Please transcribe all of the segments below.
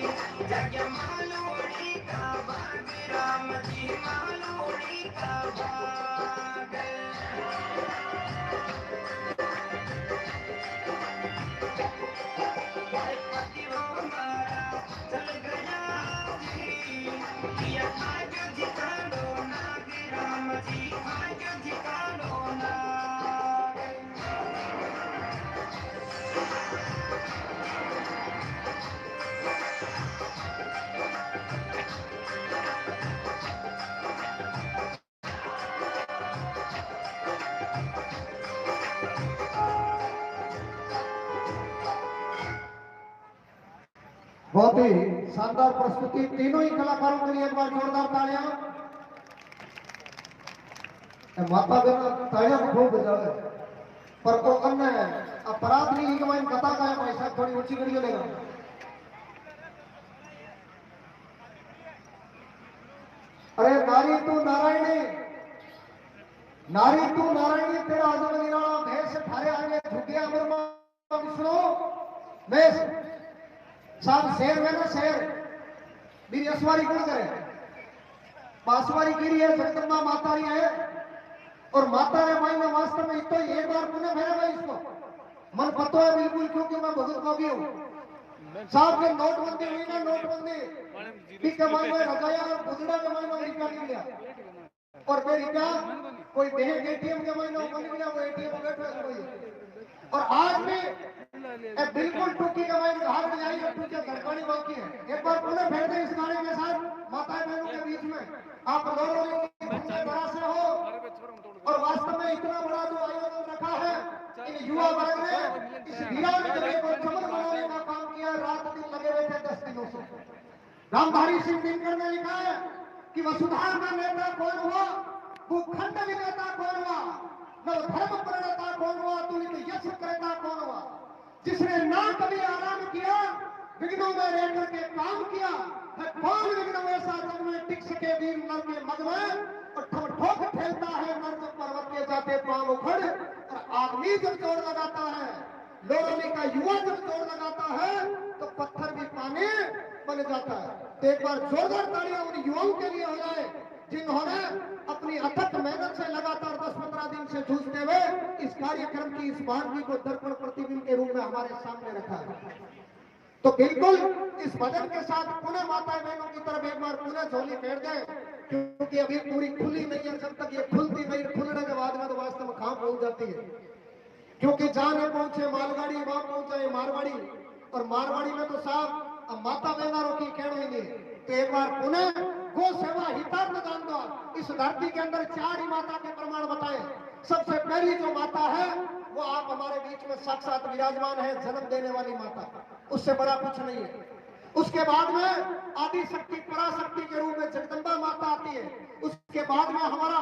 जग मालोड़ी का बाग राम जी मालोड़ी का बाग पति हमारा चल गया जी ये आज जिता लो नाग राम जी आज जिता लो नाग बहुत ही शानदार प्रस्तुति तीनों ही कलाकारों के लिए एक बार जोरदार तालियां। माता बहन तालियां खूब बजावे पर को अन्य अपराध नहीं कि मैं कथा का है पैसा थोड़ी ऊंची करिए लेगा। अरे नारी तू नारायणी तेरा आजम निराला भेष थारे आगे झुके अमर विष्णु भेष साहब शेर में ना शेर मेरी असवारी कौन करे बांसवारी की है जगदम्बा माता रही है और माता रे माई में वास्तव में इतो एक बार पुनः मेरे भाई इसको मन पतो है बिल्कुल क्योंकि मैं बहुत कवि हूँ साहब के नोटबंदी हुई ना नोटबंदी ठीक है मैं रजाया और बुजड़ा के मैं निकाल लिया और मेरी क्या कोई बैंक एटीएम के महीने बन गया वो एटीएम बैठा और आज भी बिल्कुल टूकी का मैं भाग जाई और टूके धड़कनी बाकी है एक बार पुनः फेर दे इस गाने के साथ माताएं बहनों के बीच में आप दोनों ने बड़ा से हो और वास्तव में इतना बड़ा जो आयोजन रखा है इन युवा वर्ग ने इस वीरान के को चमक बनाने का काम किया रात दिन लगे हुए थे 10 दिनों से रामधारी सिंह दिनकर ने लिखा है कि वसुधार का नेता कौन हुआ भूखंड विनेता कौन हुआ नव धर्म प्रणेता कौन हुआ तुलित यश क्रेता कौन हुआ जिसने ना कभी आराम किया विघ्नों में रहकर के काम किया है कौन विघ्न ऐसा जग में टिक सके वीर नर के मग में और ठम ठोक ठेलता है नर जब पर्वत के जाते पांव उखड़ और आदमी जब जोड़ लगाता है लोरली का युवा जब जोड़ लगाता है तो पत्थर भी पानी बन जाता है तो एक बार जोरदार तालियां उन युवाओं के लिए हो जाए जिन्होंने अपनी अथक मेहनत से लगातार 10-15 दिन से जूझते हुए इस कार्यक्रम की इस वानगी को दर्पण प्रतिबिंब के रूप में हमारे सामने रखा है तो बिल्कुल इस भजन के साथ पुनः माता बहनों की तरफ एक बार पुनः झोली फेर दे क्योंकि अभी पूरी खुली नहीं है जब तक ये खुलती नहीं खुलने के बाद में तो वास्तव में खाम पहुंच जाती है क्योंकि जाने पहुंचे मालगाड़ी वहां पहुंचे मारवाड़ी और मारवाड़ी में तो साहब माता बहनों की कहना ही नहीं तो एक बार पुनः गो सेवा हितार्थ दान दो इस धरती के अंदर 4 ही माता के प्रमाण बताए सबसे पहली जो माता है वो आप हमारे बीच में साक्षात विराजमान है जन्म देने वाली माता उससे बड़ा कुछ नहीं है उसके बाद में आदि शक्ति पराशक्ति के रूप में जगदम्बा माता आती है उसके बाद में हमारा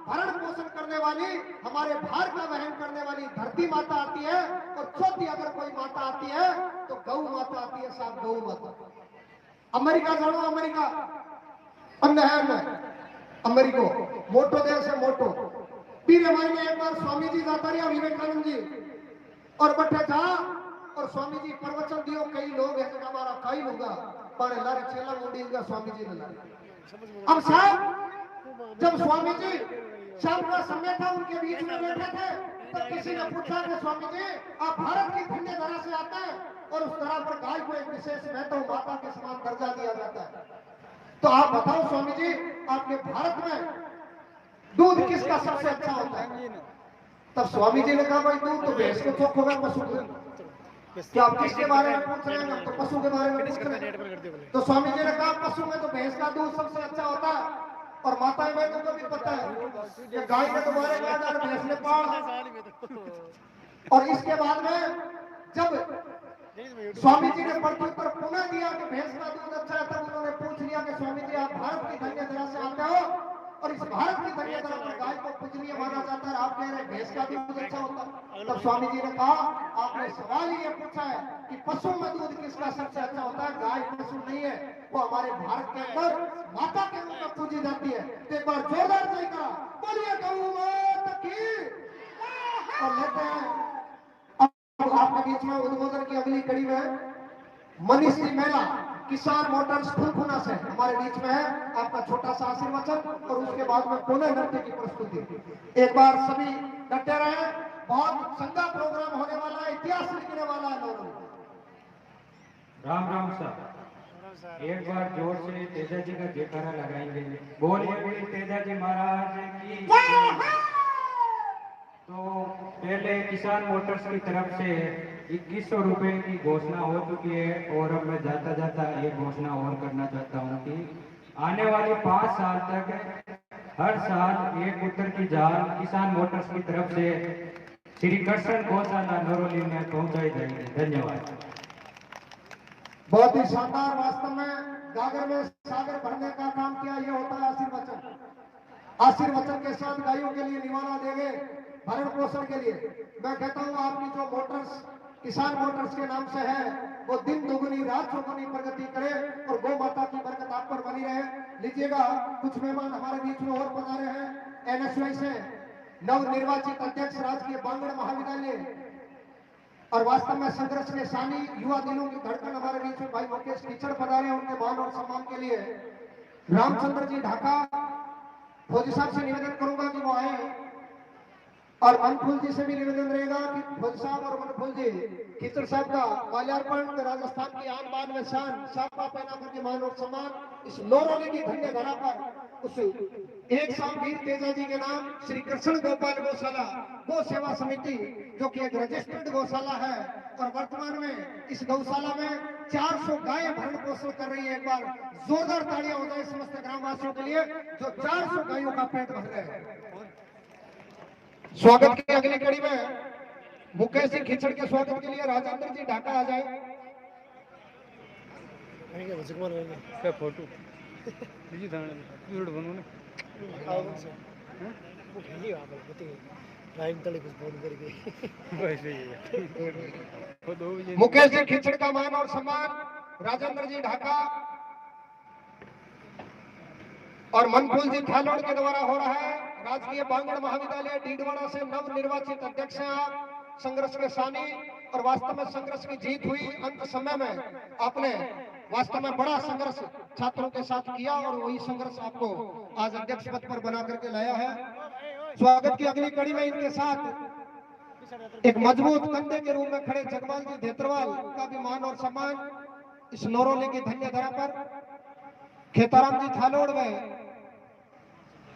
भरण पोषण करने वाली हमारे भार का वहन करने वाली धरती माता आती है और चौथी अगर कोई माता आती है तो गौ माता आती है साहब गौ माता अमेरिका जानो अमेरिका अन्य है अन्य अमेरिको मोटो देश है मोटो पीरे महीने एक बार स्वामी जी जाता रहा विवेकानंद जी और बटे जा और स्वामी जी प्रवचन दियो कई लोग है हमारा कई होगा पर लारे चेला मोड़ी होगा स्वामी जी ने अब साहब जब स्वामी जी शाम का समय था उनके बीच में बैठे थे तो किसी ने पूछा कि स्वामी जी आप भारत की धन्य धरा से आते हैं और उस तरह पर गाय को एक विशेष महत्व माता के समान दर्जा दिया जाता है तो आप बताओ स्वामी जी आपके भारत में दूध किसका सबसे अच्छा होता है तब स्वामी जी ने कहा भाई दूध तो भैंस को चौक होगा पशु को क्या आप किसके बारे में पूछ रहे हैं तो पशु के बारे में पूछ रहे हैं तो स्वामी जी ने कहा पशु में तो भैंस का दूध सबसे अच्छा होता है और माताएं बहनों को भी पता है कि गाय के तुम्हारे बाद भैंस ने पाल और इसके बाद में जब स्वामी जी ने प्रत्युत्तर पुनः दिया कि भैंस का दूध अच्छा है तब उन्होंने पूछ लिया कि स्वामी जी आप भारत की धन्य धरा से आते हो और इस भारत की धन्य धरा पर गाय को पूजनीय माना जाता है आप कह रहे हैं भैंस का दूध अच्छा होता है तब स्वामी जी ने कहा आपने सवाल ये पूछा है कि पशु में दूध किसका सबसे अच्छा होता है गाय पशु नहीं है वो हमारे भारत के अंदर माता के रूप में पूजी जाती है तो एक बार जोरदार से कहा बोलिए गौ माता की और लेते हैं आपके बीच में उद्बोधन की अगली कड़ी में मनीष जी मेला किसान मोटर्स फुलखुना से हमारे बीच में है। आपका छोटा सा आशीर्वचन और उसके बाद में पुनः नृत्य की प्रस्तुति। एक बार सभी डटे रहे। बहुत चंगा प्रोग्राम होने वाला है, इतिहास लिखने वाला है लोगों। राम राम सर, एक बार जोर से तेजा जी का जयकारा लगाएंगे। बोलिए बोलिए तेजा जी महाराज की। तो पहले किसान मोटर्स की तरफ से 2100 रुपए की घोषणा हो चुकी है और अब मैं जाता जाता ये घोषणा और करना चाहता हूँ कि आने वाले 5 साल तक हर साल एक उत्तर की जाल किसान मोटर्स की तरफ से श्री कृष्ण गौशाला नरोली में पहुंचाई जाएगी। धन्यवाद। बहुत ही शानदार। वास्तव में गागर में सागर भरने का काम किया। ये होता है आशीर्वचन। आशीर्वचन के साथ गायों के लिए निवाला देंगे, भरण पोषण के लिए। मैं कहता हूँ आपकी जो मोटर्स किसान मोटर्स के नाम से है वो दिन दुगुनी रात चौगुनी प्रगति करे और गौ माता की बरकत आप पर बनी रहे। लीजिएगा, कुछ मेहमान हमारे बीच में और पधारे हैं। एनएसवाई से नव निर्वाचित अध्यक्ष राजकीय बांगड़ महाविद्यालय और वास्तव में संघर्ष के सानी युवा दिलों की धड़कन हमारे बीच में भाई मुकेश कीचड़ पधारे हैं। उनके मान और सम्मान के लिए रामचंद्र जी ढाका फौजी साहब से निवेदन करूंगा कि वो आए और मनफूल जी से भी निवेदन रहेगा कि फौजी साहब और मनफूल जी कीचड़ साहब का माल्यार्पण राजस्थान की आन बान में शान साफा पहना करके मान और सम्मान इस लोरोली की धन्य धरा पर उस एक शाम वीर तेजा जी के नाम श्री कृष्ण गोपाल गौशाला गौ सेवा समिति जो कि एक रजिस्टर्ड गौशाला है और वर्तमान में इस गौशाला में 400 गायें भरण पोषण कर रही है। एक बार जोरदार तालियां हो जाए समस्त ग्रामवासियों के लिए जो 400 गायों का पेट भर रहे हैं। स्वागत की अगली कड़ी में मुकेश जी खिचड़ के स्वागत के लिए राजेंद्र जी ढाका आ जाए। क्या फोटो बीजी धारण बनू ने मुकेश जी खिचड़ का मान और सम्मान राजेंद्र जी ढाका और मनफूल जी थालोड़ के द्वारा हो रहा है। राजकीय बांगड़ महाविद्यालय डीडवाड़ा से नव निर्वाचित अध्यक्ष हैं आप। संघर्ष के सानी और वास्तव में संघर्ष की जीत हुई अंत समय में आपने वास्तव में बड़ा संघर्ष छात्रों के साथ किया और वही संघर्ष आपको आज अध्यक्ष पद पर बना करके लाया है। स्वागत की अगली कड़ी में इनके साथ एक मजबूत कंधे के रूप में खड़े जगवाल जी धेत्रवाल का भी मान और सम्मान इस नौरोली की धन्य धरा पर खेताराम जी थालोड़ में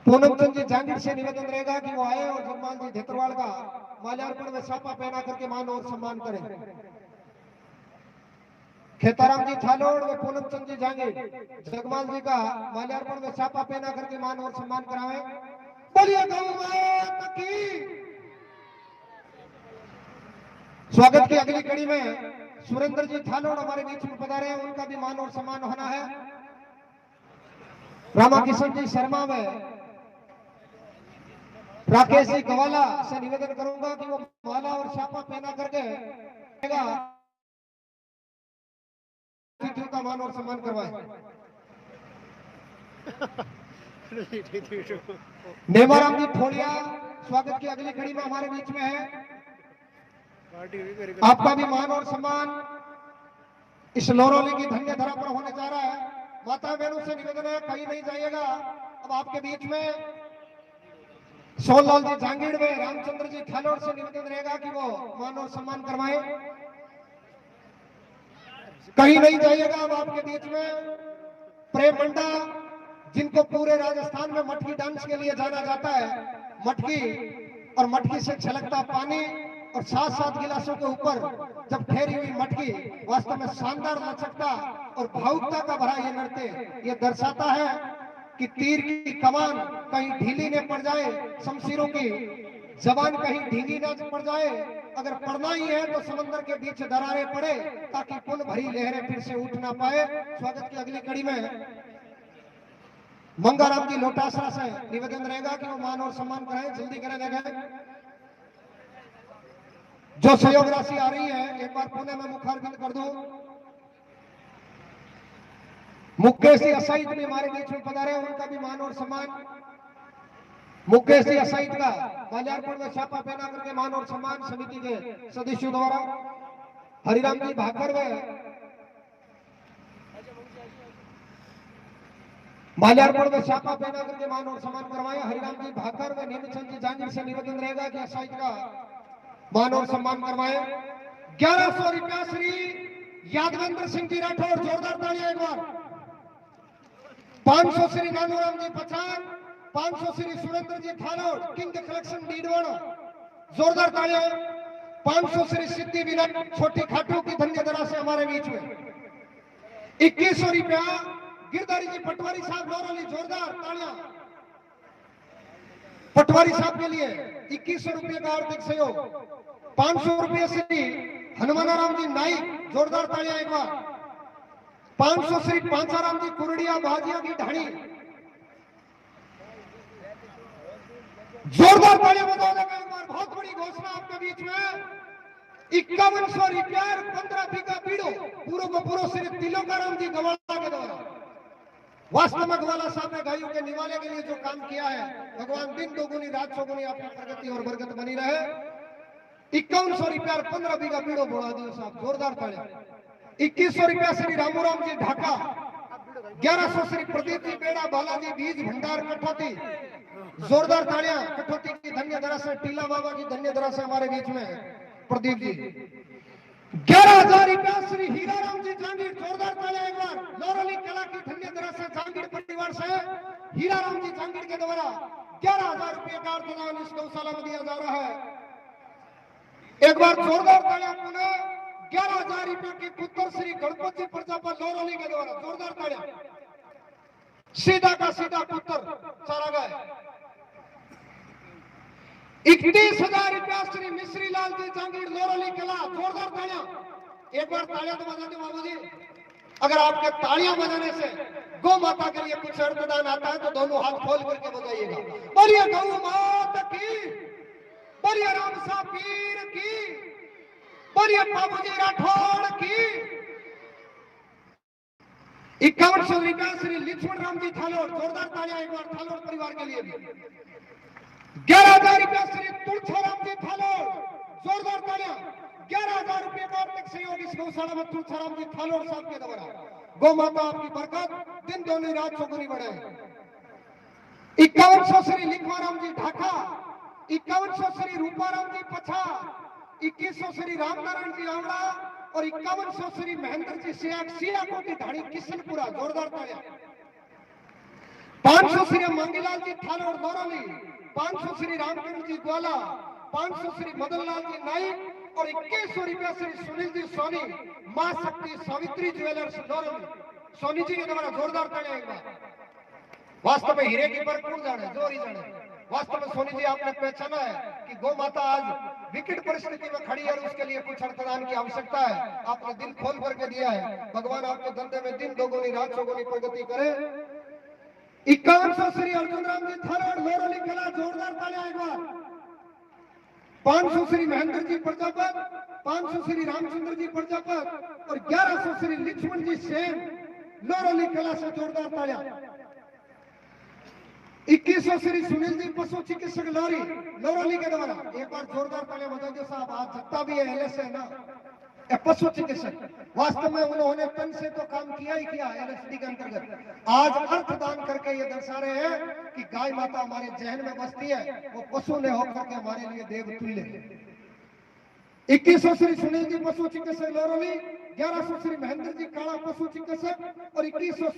पूनम चंद जी जांगीर से निवेदन रहेगा कि वो आए और जगवाल जी धेत्रवाल का माल्यार्पण में सापा पहना करके मान और सम्मान करें। खेताराम जी थालोड़ व पूनम चंद जी जांगीर जगवाल जी का माल्यार्पण में सापा पहना करके मान और सम्मान करावे। बोलिए गौ माता की। स्वागत की अगली कड़ी में सुरेंद्र जी थालोड़ हमारे बीच में पधारे हैं। उनका भी मान और सम्मान होना है। रामा किशन जी शर्मा में राकेश जी गवाला से निवेदन करूंगा कि वो माला और छापा पहना करके अतिथियों का मान और सम्मान करवाए। नेमाराम जी ठोड़िया स्वागत की अगली कड़ी में हमारे बीच में है। आपका भी मान और सम्मान इस लोरोली की धन्य धरा पर होने जा रहा है। माता बहनों से निवेदन है कहीं नहीं जाइएगा। अब आपके बीच में सोनलाल जी जांगीर में रामचंद्र जी थालोड़ से निवेदन रहेगा कि वो मान और सम्मान करवाए। कहीं नहीं जाइएगा। अब आपके बीच में प्रेम मंडा जिनको पूरे राजस्थान में मटकी डांस के लिए जाना जाता है। मटकी और मटकी से छलकता पानी और 7-7 गिलासों के ऊपर जब ठहरी हुई मटकी वास्तव में शानदार लचकता और भावुकता का भरा ये नृत्य ये दर्शाता है कि तीर की कमान कहीं ढीली न पड़ जाए, शमशीरों की जबान कहीं ढीली न पड़ जाए। अगर पड़ना ही है तो समंदर के बीच दरारें पड़े ताकि पुल भरी लहरें फिर से उठ ना पाए। स्वागत की अगली कड़ी में मंगाराम जी लोटासरा से निवेदन रहेगा कि वो मान और सम्मान कराएं। जल्दी करें देखें जो सहयोग राशि आ रही है एक बार पुणे में मुखारबिंद कर दूं। मुकेश जी असाइद भी हमारे बीच में पधारे। उनका भी मान और सम्मान मुकेश जी असाइद का माल्यार्पण में छापा पहना करके मान और सम्मान समिति के सदस्यों द्वारा। हरिराम जी भाकर व माल्यार्पण में छापा पहना करके मान और सम्मान करवाया। हरिराम जी भाकर व नीमचंद जी जांजगीर से निवेदन रहेगा कि साहित्य का मान और सम्मान करवाए। 1100 रुपया श्री यादवेंद्र सिंह जी राठौर, जोरदार तालियां एक बार। 500 श्री नानूराम जी पछान, 500 श्री सुरेंद्र जी थानोट, किंग कलेक्शन डीडवाड़ा, जोरदार तालियां। 500 श्री सिद्धि विनायक छोटी खाटू की धन्य धरा से हमारे बीच में। 2100 रुपया गिरधारी जी पटवारी साहब नौरली, जोरदार तालियां पटवारी साहब के लिए। 2100 रुपये का आर्थिक सहयोग। 500 रुपये श्री हनुमानाराम जी नाइक, जोरदार तालियां एक बार। 500 श्री पांचाराम जी कुरडिया भाजिया की ढाणी, जोरदार तालियां बजाओ एक बार। बहुत बड़ी घोषणा आपके बीच में। 5100 रुपया 15 बीघा बीड़ो पूरो को पूरो श्री तिलोकाराम जी गवाला के द्वारा। वास्तव में गवाला साहब ने गायों के निवाले के लिए जो काम किया है, भगवान दिन दोगुनी रात चौगुनी आपकी प्रगति और बरकत बनी रहे। 5100 रुपया 15 बीघा बीड़ो बोला दियो साहब, जोरदार तालियां। 2100 रुपया श्री रामूराम जी ढाका, 1100 श्री प्रदीप जी बेड़ा बालाजी बीज भंडार कठौती, जोरदार तालियां। कठौती की धन्य धरा से, टीला बाबा की धन्य धरा से हमारे बीच में प्रदीप जी। 11,000 रुपया श्री हीराराम जी जांगीर, जोरदार तालियां एक बार। नौरली कला की धन्य धरा से जांगीर परिवार से हीराराम जी जांगीर के द्वारा 11,000 रुपये का अनुदान इस गौशाला में दिया जा रहा है। एक बार जोरदार तालियां पुनः 11,000 रुपये के पुत्र श्री गणपत जी प्रजापत नौरली के द्वारा, जोरदार तालियां। सीधा का सीधा पुत्र सारा गाय। 31,000 रुपया श्री मिश्री लाल जी जांगीर नौरली कला, जोरदार तालियां। एक बार तालियां तो बजा दो बाबू जी। अगर आपके तालियां बजाने से गौ माता के लिए कुछ अर्थदान आता है तो दोनों हाथ खोल करके बजाइएगा। बोलिए गौ माता की, बोलिए राम सा पीर की, बोलिए बाबूजी राठौड़ की। 5100 रुपया श्री लक्ष्मण राम जी थालोर, जोरदार तालियां एक बार थालोर परिवार के लिए भी। 11,000 रुपया श्री तुलसीराम जी थालोर, जोरदार तालियां। 11,000 रुपये का आर्थिक सहयोग इस गौशाला में तुलसीराम जी थालोर साहब के द्वारा। गौ माता आपकी बरकत दिन दोनों रात चौगुनी बढ़े। 5100 श्री लिखवाराम जी ढाका, 5100 श्री रूपाराम जी पछा, 2100 श्री रामनारायण जी आवड़ा और 5100 श्री महेंद्र जी सियाको की ढाणी किशनपुरा, जोरदार तालियां। 500 श्री मंगीलाल जी थालोर नौरली, 500 श्री रामचंद्र जी ग्वाला, 500 श्री मदनलाल जी नाइक और 2100 रुपया श्री सुनील जी सोनी, मां शक्ति सावित्री ज्वेलर्स नौरली, सोनी जी के द्वारा, जोरदार तालियां एक बार। वास्तव में हीरे की बरकत जाने, जोर ही जाने। वास्तव में सोनी जी आपने पहचाना है कि गौ माता आज विकट परिस्थिति में खड़ी है और उसके लिए कुछ अर्थदान की आवश्यकता है। आपने दिल खोल करके दिया है। भगवान आपके धंधे में दिन दोगुनी रात चौगुनी प्रगति करे। 5100 श्री अर्जुन राम जी थारोड़ नौरली कला, जोरदार तालियां एक बार। 500 श्री महेंद्र जी प्रजापत, 500 श्री रामचंद्र जी प्रजापत और 1100 श्री लक्ष्मण जी सेन नौरली कला से, जोरदार तालियां। 2100 श्री सुनील जी पशु चिकित्सक लौरी नौरली के द्वारा, एक बार जोरदार तालियां बजाइए साहब। आज सत्ता भी है, एलएस है ना, पशु चिकित्सक। वास्तव में उन्होंने तन से तो काम किया ही किया एलएसडी के अंतर्गत। आज अर्थदान करके ये दर्शा रहे हैं कि गाय माता हमारे जहन में बसती है, वो पशु ने होकर के हमारे लिए देव तुल्य है। 2100 श्री सुनील जी पशु चिकित्सक लौरली, 1100 श्री महेंद्र जी काड़ा पशु चिकित्सक और 2100